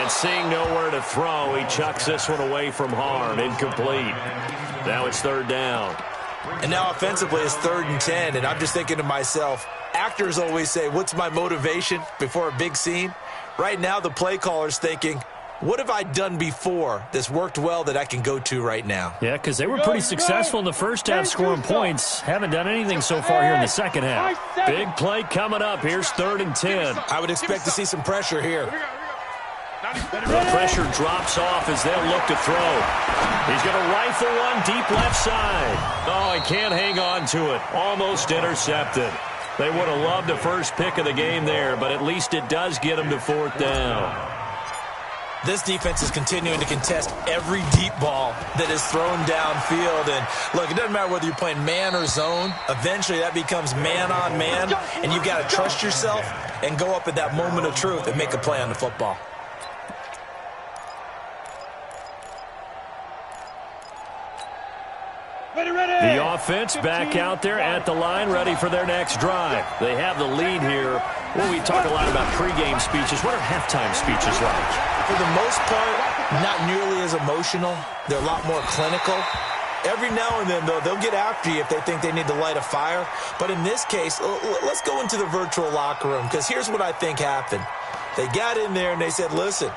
And seeing nowhere to throw, he chucks this one away from harm. Incomplete. Now it's third down. And now offensively it's 3rd and 10, and I'm just thinking to myself, actors always say, what's my motivation before a big scene? Right now the play caller's thinking, what have I done before that's worked well that I can go to right now? Yeah, because they were pretty successful in the first half scoring points. Haven't done anything so far here in the second half. Big play coming up. Here's 3rd and 10. I would expect to see some pressure here. The pressure drops off as they'll look to throw. He's going to rifle one deep left side. Oh, he can't hang on to it. Almost intercepted. They would have loved the first pick of the game there, but at least it does get them to 4th down. This defense is continuing to contest every deep ball that is thrown downfield. And, look, it doesn't matter whether you're playing man or zone. Eventually that becomes man on man, and you've got to trust yourself and go up at that moment of truth and make a play on the football. The offense back out there at the line, ready for their next drive. They have the lead here. Well, we talk a lot about pregame speeches. What are halftime speeches like? For the most part, not nearly as emotional. They're a lot more clinical. Every now and then, though, they'll get after you if they think they need to light a fire. But in this case, let's go into the virtual locker room, because here's what I think happened. They got in there and they said, listen,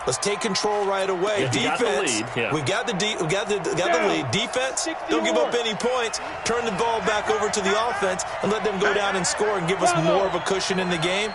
let's take control right away. Defense, we got the lead. Defense, don't give up any points. Turn the ball back over to the offense and let them go down and score and give us more of a cushion in the game.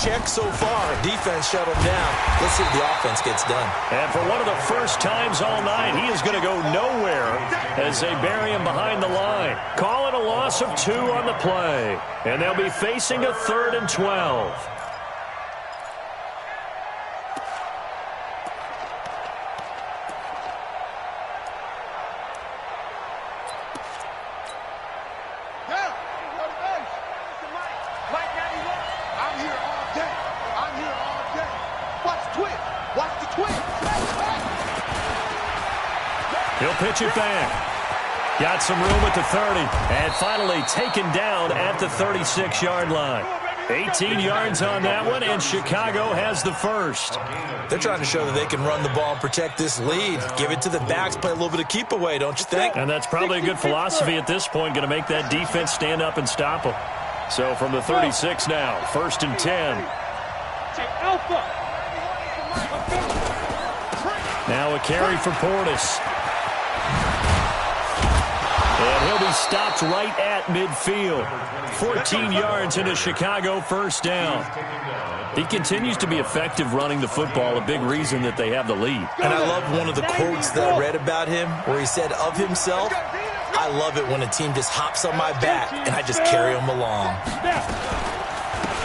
Check so far. Defense shut them down. Let's see if the offense gets done. And for one of the first times all night, he is going to go nowhere as they bury him behind the line. Call it a loss of 2 on the play. And they'll be facing a 3rd and 12. He'll pitch it back. Got some room at the 30. And finally taken down at the 36-yard line. 18 yards on that one, and Chicago has the first. They're trying to show that they can run the ball and protect this lead. Give it to the backs, play a little bit of keep away, don't you think? And that's probably a good philosophy at this point, going to make that defense stand up and stop them. So from the 36 now, 1st and 10. Now a carry for Portis. And he'll be stopped right at midfield. 14 yards into Chicago, 1st down. He continues to be effective running the football, a big reason that they have the lead. And I love one of the quotes that I read about him where he said of himself, I love it when a team just hops on my back and I just carry them along.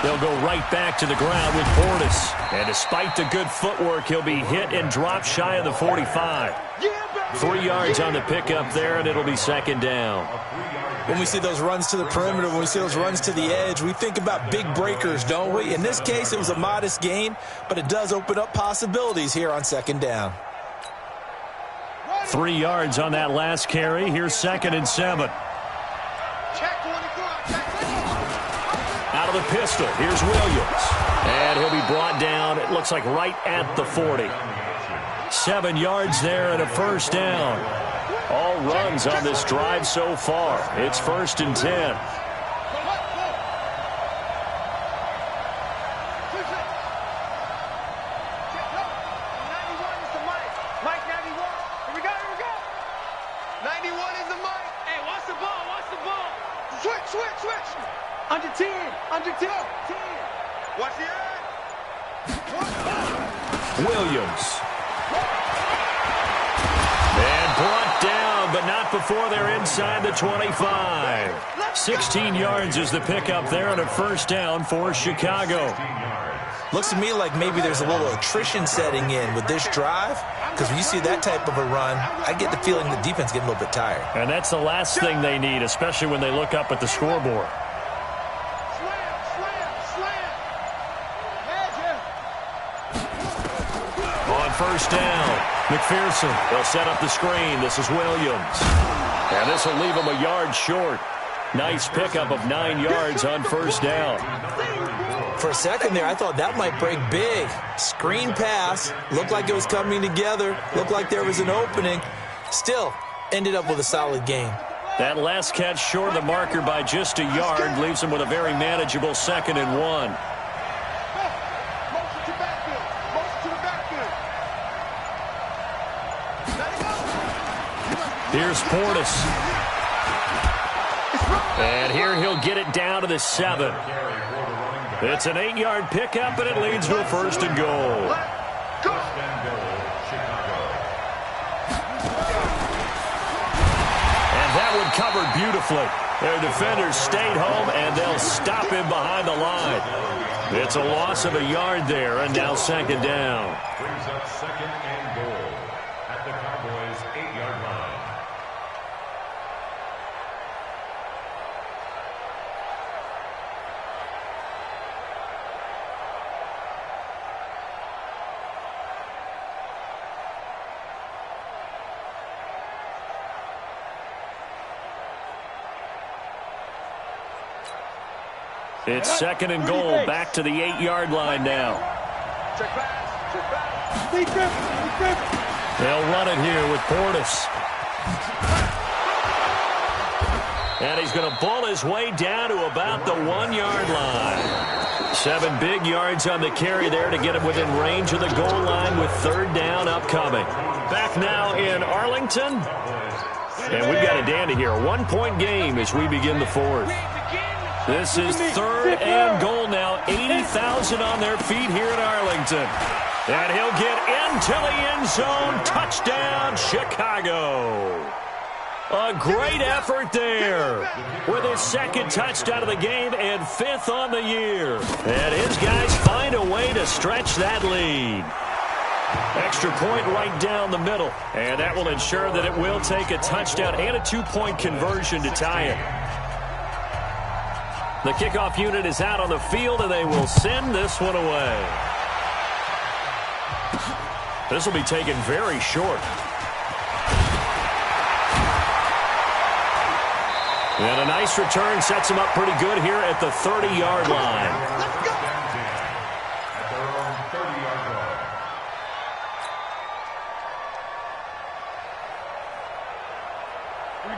They'll go right back to the ground with Portis. And despite the good footwork, he'll be hit and dropped shy of the 45. 3 yards on the pickup there, and it'll be 2nd down. When we see those runs to the perimeter, when we see those runs to the edge, we think about big breakers, don't we? In this case, it was a modest gain, but it does open up possibilities here on 2nd down. 3 yards on that last carry. Here's 2nd and 7. Out of the pistol, here's Williams. And he'll be brought down, it looks like right at the 40. 7 yards there and a 1st down. All runs on this drive so far. It's 1st and 10. Under 10. Watch the Williams. And brought down, but not before they're inside the 25. 16 yards is the pickup there and a 1st down for Chicago. Looks to me like maybe there's a little attrition setting in with this drive, because when you see that type of a run, I get the feeling the defense getting a little bit tired. And that's the last thing they need, especially when they look up at the scoreboard. On 1st down, McPherson will set up the screen. This is Williams. And this will leave him a yard short. Nice pickup of 9 yards on 1st down. For a second there, I thought that might break big. Screen pass, looked like it was coming together, looked like there was an opening. Still, ended up with a solid game. That last catch short of the marker by just a yard leaves him with a very manageable 2nd and 1. Here's Portis. And here he'll get it down to the 7. It's an 8-yard pickup, and it leads to a 1st and goal. And that one covered beautifully. Their defenders stayed home, and they'll stop him behind the line. It's a loss of a yard there, and now 2nd down. Brings up 2nd and goal at the Cowboys' 8-yard line. It's 2nd and goal, back to the 8-yard line now. They'll run it here with Portis. And he's going to bull his way down to about the 1-yard line. 7 big yards on the carry there to get him within range of the goal line with 3rd down upcoming. Back now in Arlington. And we've got a dandy here. A 1-point game as we begin the 4th. This is 3rd and goal now. 80,000 on their feet here in Arlington. And he'll get into the end zone. Touchdown, Chicago. A great effort there with his 2nd touchdown of the game and 5th on the year. And his guys find a way to stretch that lead. Extra point right down the middle. And that will ensure that it will take a touchdown and a 2-point conversion to tie it. The kickoff unit is out on the field, and they will send this one away. This will be taken very short. And a nice return sets him up pretty good here at the 30-yard line.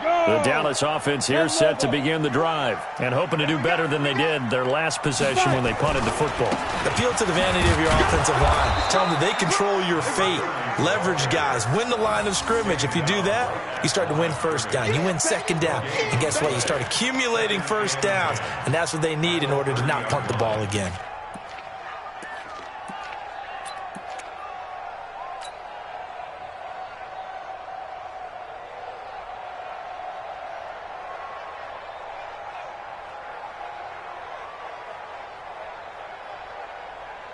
The Dallas offense here set to begin the drive and hoping to do better than they did their last possession when they punted the football. Appeal to the vanity of your offensive line. Tell them that they control your fate. Leverage guys. Win the line of scrimmage. If you do that, you start to win 1st down. You win 2nd down. And guess what? You start accumulating 1st downs. And that's what they need in order to not punt the ball again.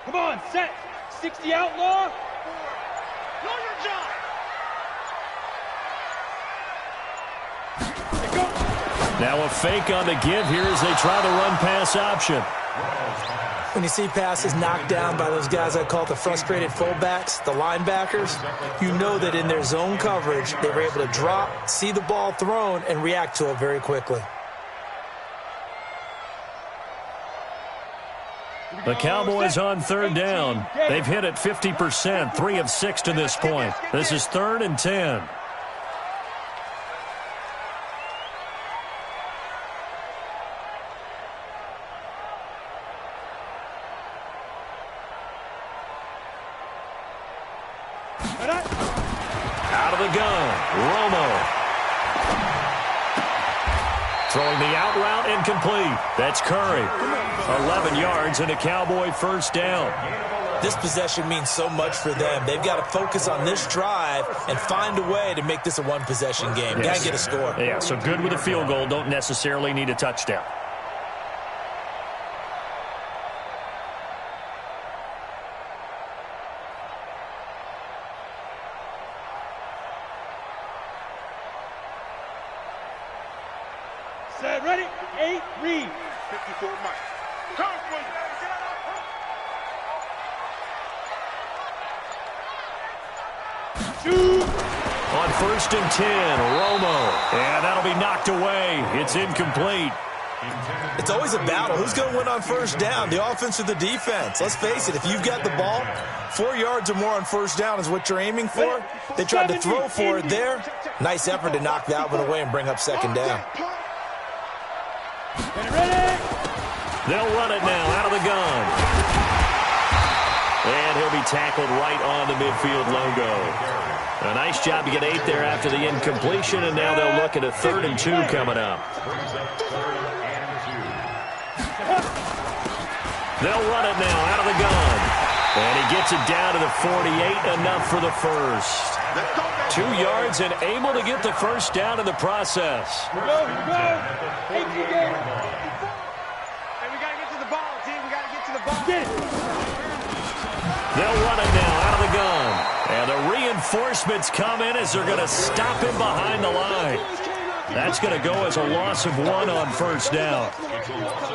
Come on, set. 60 outlaw. Know your job. Now a fake on the give here as they try the run-pass option. When you see passes knocked down by those guys I call the frustrated fullbacks, the linebackers, you know that in their zone coverage, they were able to drop, see the ball thrown, and react to it very quickly. The Cowboys on 3rd down. They've hit it 50%, 3 of 6 to this point. This is 3rd and 10. Out of the gun, Romo. Throwing the out route incomplete. That's Curry. 11 yards and a Cowboy 1st down. This possession means so much for them. They've got to focus on this drive and find a way to make this a 1-possession game. Yes. Got to get a score. Yeah, so good with a field goal. Don't necessarily need a touchdown. Set, ready, 8, read. 54 Mike. On 1st and 10, Romo. And that'll be knocked away. It's incomplete. It's always a battle. Who's going to win on first down, the offense or the defense? Let's face it, if you've got the ball, 4 yards or more on first down is what you're aiming for. They tried to throw for it there. Nice effort to knock that one away and bring up second down. They'll run it now out of the gun. And he'll be tackled right on the midfield logo. A nice job to get 8 there after the incompletion, and now they'll look at a 3rd and 2 coming up. They'll run it now out of the gun. And he gets it down to the 48, enough for the first. 2 yards and able to get the first down in the process. Go, go. 18 games. Hey, we got to get to the ball, team. We got to get to the ball. Get it. They'll run it now out of the gun. And the reinforcements come in as they're going to stop him behind the line. That's going to go as a loss of 1 on first down.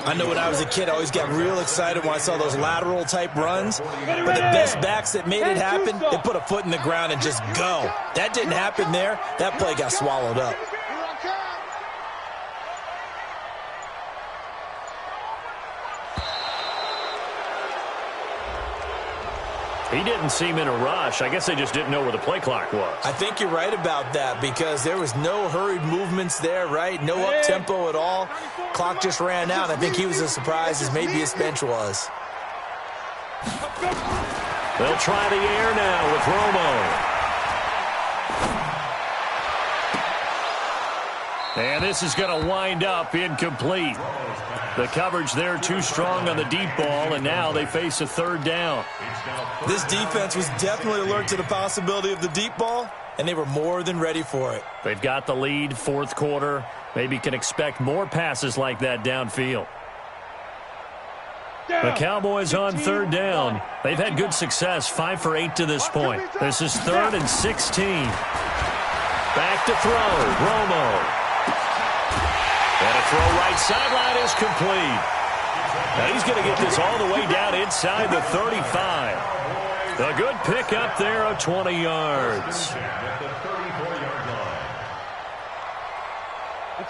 I know when I was a kid, I always got real excited when I saw those lateral-type runs. But the best backs that made it happen, they put a foot in the ground and just go. That didn't happen there. That play got swallowed up. He didn't seem in a rush. I guess they just didn't know where the play clock was. I think you're right about that because there was no hurried movements there, right? No up-tempo at all. Clock just ran out. I think he was as surprised as maybe his bench was. They'll try the air now with Romo. And this is going to wind up incomplete. The coverage there too strong on the deep ball, and now they face a 3rd down. This defense was definitely alert to the possibility of the deep ball, and they were more than ready for it. They've got the lead, 4th quarter. Maybe can expect more passes like that downfield. The Cowboys on 3rd down. They've had good success, 5 for 8 to this point. This is 3rd and 16. Back to throw, Romo. And a throw right sideline is complete. Now he's going to get this all the way down inside the 35. A good pickup there of 20 yards.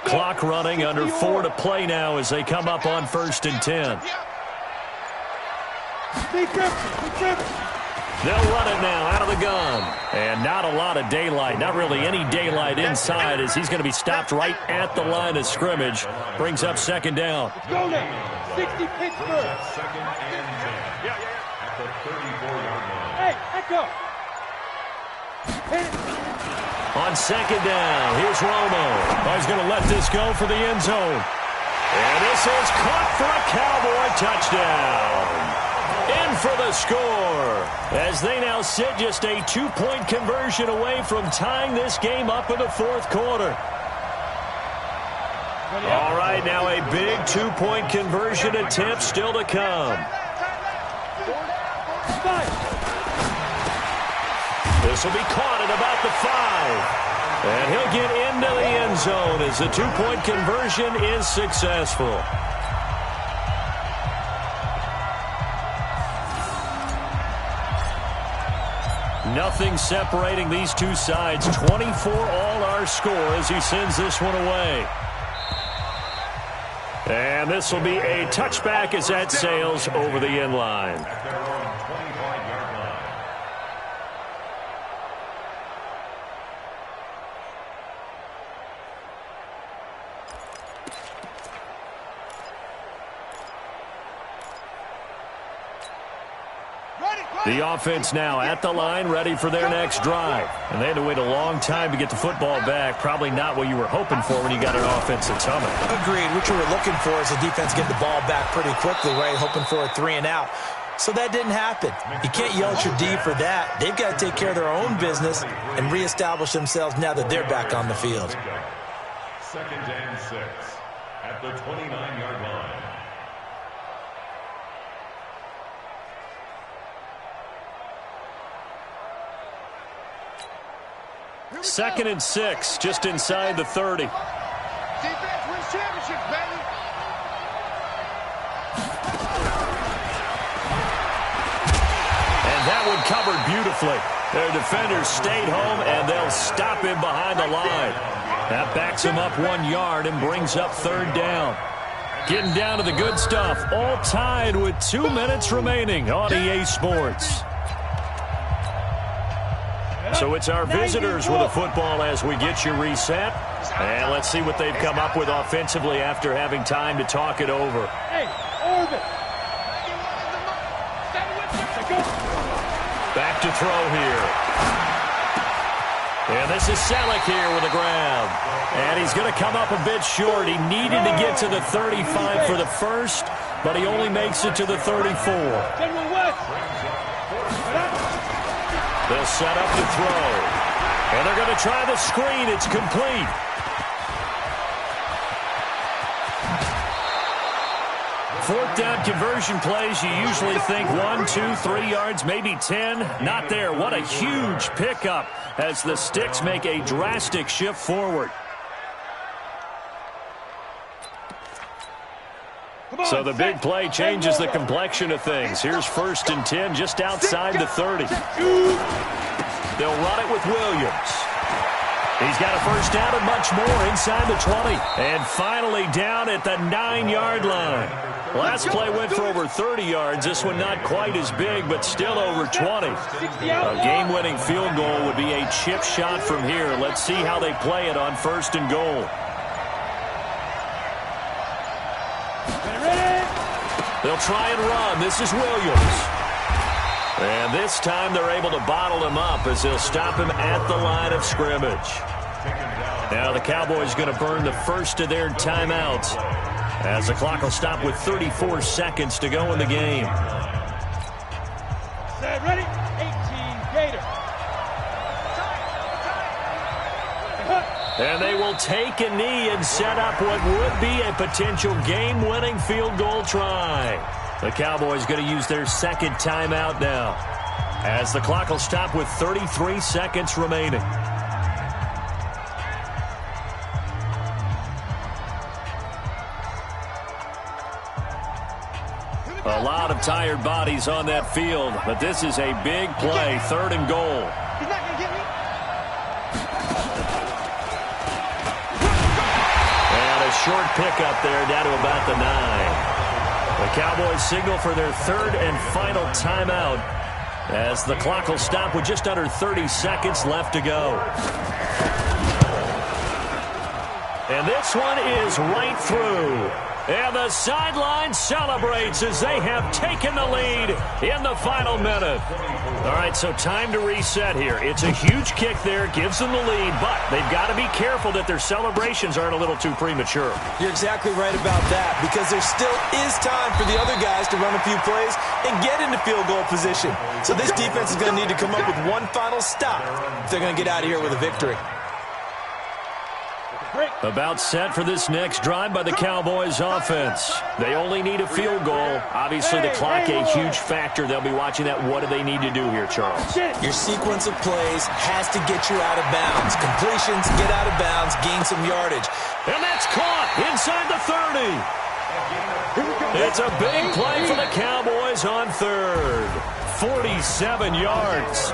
Clock running, under 4 to play now as they come up on 1st and 10. They'll run it now out of the gun. And not a lot of daylight, not really any daylight inside as he's going to be stopped right at the line of scrimmage. Brings up 2nd down. Go now. 60 Pittsburgh. Second and 10 at the 34-yard line. Hey, let go. On 2nd down, here's Romo. Oh, he's going to let this go for the end zone. And this is caught for a Cowboy touchdown. In for the score as they now sit just a 2-point conversion away from tying this game up in the 4th quarter. All right, now a big 2-point conversion attempt still to come. This will be caught at about the 5. And he'll get into the end zone as the 2-point conversion is successful. Nothing separating these two sides. 24 all our score as he sends this one away. And this will be a touchback as that sails over the end line. The offense now at the line, ready for their next drive. And they had to wait a long time to get the football back. Probably not what you were hoping for when you got an offense that's humming. Agreed. What you were looking for is the defense get the ball back pretty quickly, right? Hoping for a 3 and out. So that didn't happen. You can't yell at your D for that. They've got to take care of their own business and reestablish themselves now that they're back on the field. 2nd and 6 at the 29-yard line. 2nd and 6, just inside the 30. Defense wins championships, baby. And that one covered beautifully. Their defenders stayed home, and they'll stop him behind the line. That backs him up 1 yard and brings up 3rd down. Getting down to the good stuff. All tied with 2 minutes remaining on EA Sports. So it's our visitors with the football as we get you reset. And let's see what they've come up with offensively after having time to talk it over. Back to throw here. And this is Selleck here with a grab. And he's going to come up a bit short. He needed to get to the 35 for the first, but he only makes it to the 34. They'll set up to throw. And they're going to try the screen. It's complete. Fourth down conversion plays, you usually think 1, 2, 3 yards, maybe 10. Not there. What a huge pickup as the Sticks make a drastic shift forward. So the big play changes the complexion of things. Here's 1st and 10 just outside the 30. They'll run it with Williams. He's got a first down and much more inside the 20. And finally down at the 9-yard line. Last play went for over 30 yards. This one not quite as big, but still over 20. A game-winning field goal would be a chip shot from here. Let's see how they play it on 1st and goal. They'll try and run. This is Williams. And this time they're able to bottle him up as they'll stop him at the line of scrimmage. Now the Cowboys going to burn the first of their timeouts as the clock will stop with 34 seconds to go in the game. Set, ready? 18 Gator. And they will take a knee and set up what would be a potential game-winning field goal try. The Cowboys going to use their second timeout now as the clock will stop with 33 seconds remaining. A lot of tired bodies on that field, but this is a big play, 3rd and goal. He's not going to get me. And a short pickup there down to about the 9. The Cowboys signal for their 3rd and final timeout as the clock will stop with just under 30 seconds left to go. And this one is right through. And the sideline celebrates as they have taken the lead in the final minute. All right, so time to reset here. It's a huge kick there, gives them the lead, but they've got to be careful that their celebrations aren't a little too premature. You're exactly right about that, because there still is time for the other guys to run a few plays and get into field goal position. So this defense is going to need to come up with one final stop if they're going to get out of here with a victory. About set for this next drive by the Cowboys offense. They only need a field goal. Obviously, the clock a huge factor. They'll be watching that. What do they need to do here, Charles? Your sequence of plays has to get you out of bounds. Completions, get out of bounds, gain some yardage. And that's caught inside the 30. It's a big play for the Cowboys on 3rd. 47 yards.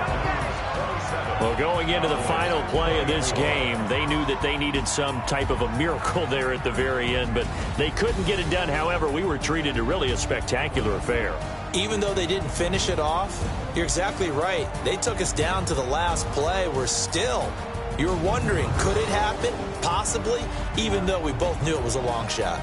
Well, going into the final play of this game, they knew that they needed some type of a miracle there at the very end, but they couldn't get it done. However, we were treated to really a spectacular affair. Even though they didn't finish it off, you're exactly right. They took us down to the last play. We're still, you're wondering, could it happen? Possibly, even though we both knew it was a long shot.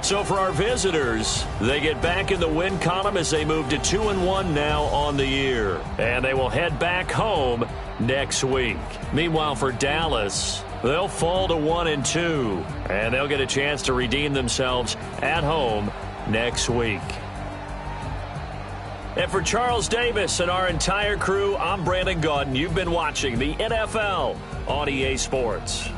So for our visitors, they get back in the win column as they move to 2-1 now on the year. And they will head back home next week. Meanwhile, for Dallas, they'll fall to 1-2. And they'll get a chance to redeem themselves at home next week. And for Charles Davis and our entire crew, I'm Brandon Gaudin. You've been watching the NFL on EA Sports.